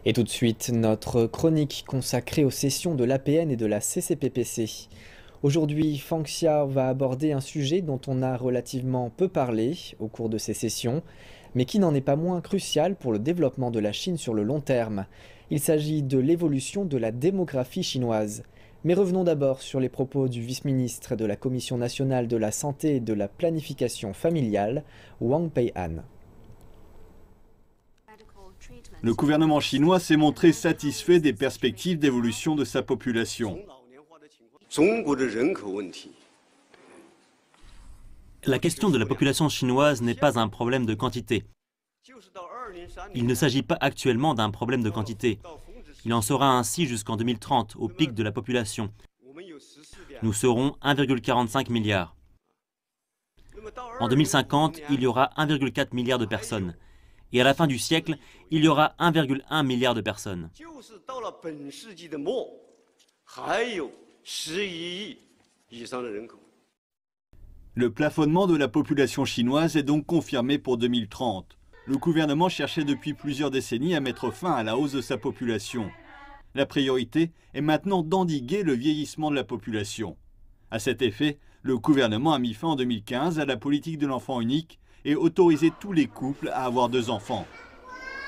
Et tout de suite, notre chronique consacrée aux sessions de l'APN et de la CCPPC. Aujourd'hui, Fang Xia va aborder un sujet dont on a relativement peu parlé au cours de ces sessions, mais qui n'en est pas moins crucial pour le développement de la Chine sur le long terme. Il s'agit de l'évolution de la démographie chinoise. Mais revenons d'abord sur les propos du vice-ministre de la Commission nationale de la santé et de la planification familiale, Wang Pei'an. Le gouvernement chinois s'est montré satisfait des perspectives d'évolution de sa population. La question de la population chinoise n'est pas un problème de quantité. Il ne s'agit pas actuellement d'un problème de quantité. Il en sera ainsi jusqu'en 2030, au pic de la population. Nous serons 1,45 milliard. En 2050, il y aura 1,4 milliard de personnes. Et à la fin du siècle, il y aura 1,1 milliard de personnes. Le plafonnement de la population chinoise est donc confirmé pour 2030. Le gouvernement cherchait depuis plusieurs décennies à mettre fin à la hausse de sa population. La priorité est maintenant d'endiguer le vieillissement de la population. À cet effet, le gouvernement a mis fin en 2015 à la politique de l'enfant unique et autorisé tous les couples à avoir 2 enfants.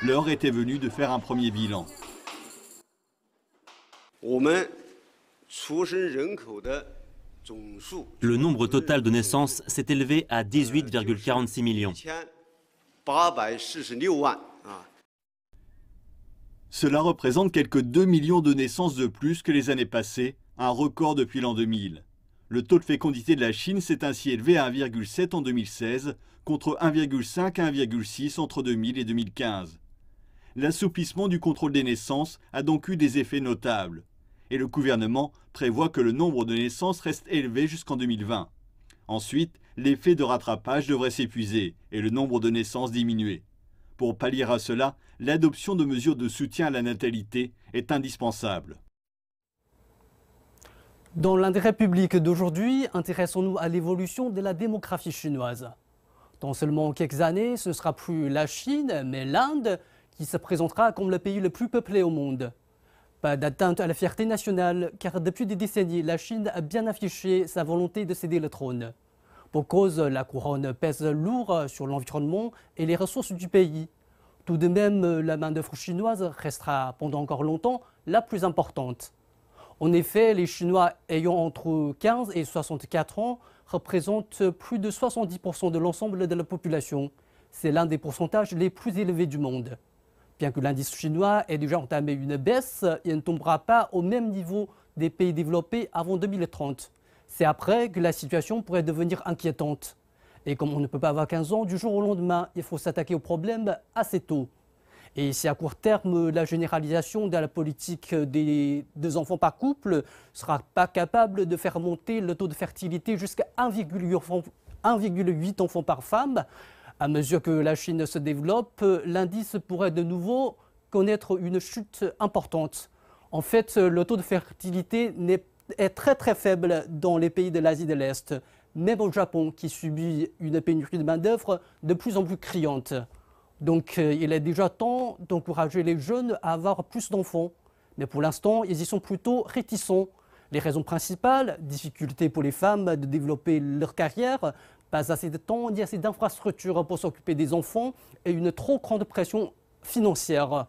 L'heure était venue de faire un premier bilan. Le nombre total de naissances s'est élevé à 18,46 millions. Cela représente quelques 2 millions de naissances de plus que les années passées, un record depuis l'an 2000. Le taux de fécondité de la Chine s'est ainsi élevé à 1,7 en 2016, contre 1,5 à 1,6 entre 2000 et 2015. L'assouplissement du contrôle des naissances a donc eu des effets notables. Et le gouvernement prévoit que le nombre de naissances reste élevé jusqu'en 2020. Ensuite, l'effet de rattrapage devrait s'épuiser et le nombre de naissances diminuer. Pour pallier à cela, l'adoption de mesures de soutien à la natalité est indispensable. Dans l'intérêt public d'aujourd'hui, intéressons-nous à l'évolution de la démographie chinoise. Dans seulement quelques années, ce ne sera plus la Chine, mais l'Inde qui se présentera comme le pays le plus peuplé au monde. Pas d'atteinte à la fierté nationale, car depuis des décennies, la Chine a bien affiché sa volonté de céder le trône. Pour cause, la couronne pèse lourd sur l'environnement et les ressources du pays. Tout de même, la main-d'œuvre chinoise restera pendant encore longtemps la plus importante. En effet, les Chinois ayant entre 15 et 64 ans représentent plus de 70% de l'ensemble de la population. C'est l'un des pourcentages les plus élevés du monde. Bien que l'indice chinois ait déjà entamé une baisse, il ne tombera pas au même niveau des pays développés avant 2030. C'est après que la situation pourrait devenir inquiétante. Et comme on ne peut pas avoir 15 ans du jour au lendemain, il faut s'attaquer au problème assez tôt. Et si à court terme, la généralisation de la politique des 2 enfants par couple ne sera pas capable de faire monter le taux de fertilité jusqu'à 1,8 enfants par femme, à mesure que la Chine se développe, l'indice pourrait de nouveau connaître une chute importante. En fait, le taux de fertilité est très faible dans les pays de l'Asie de l'Est, même au Japon qui subit une pénurie de main-d'œuvre de plus en plus criante. Donc il est déjà temps d'encourager les jeunes à avoir plus d'enfants. Mais pour l'instant, ils y sont plutôt réticents. Les raisons principales, difficulté pour les femmes de développer leur carrière, pas assez de temps ni assez d'infrastructures pour s'occuper des enfants et une trop grande pression financière.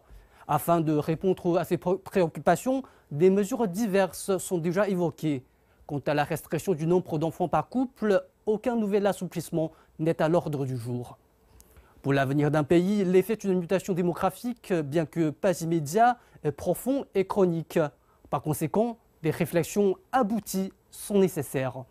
Afin de répondre à ces préoccupations, des mesures diverses sont déjà évoquées. Quant à la restriction du nombre d'enfants par couple, aucun nouvel assouplissement n'est à l'ordre du jour. Pour l'avenir d'un pays, l'effet d'une mutation démographique, bien que pas immédiat, est profond et chronique. Par conséquent, des réflexions abouties sont nécessaires.